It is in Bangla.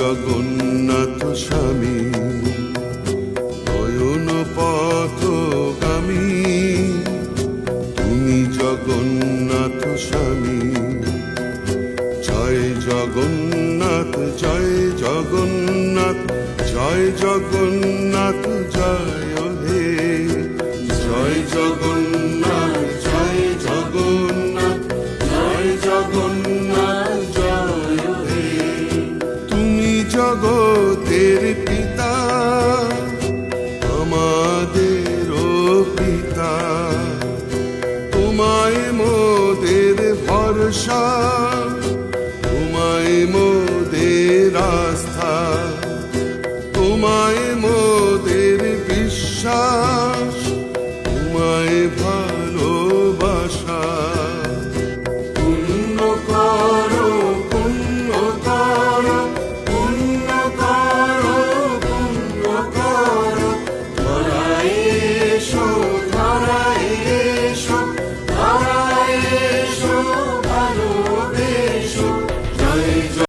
জগন্নাথ স্বামী, নয়ন পথগামী। তুমি জগন্নাথ স্বামী। জয় জগন্নাথ, জয় জগন্নাথ, জয় জগন্নাথ, জয় হে। জয় জগন্নাথ, জয় জগন্নাথ, জয় জগন্নাথ, জয় হে। তুমি জগতের পিতা, আমাদেরও পিতা। তোমায় মোদের ভরসা, তোমায় মোদের আস্থা, তোমায় মোদের বিশ্বাস।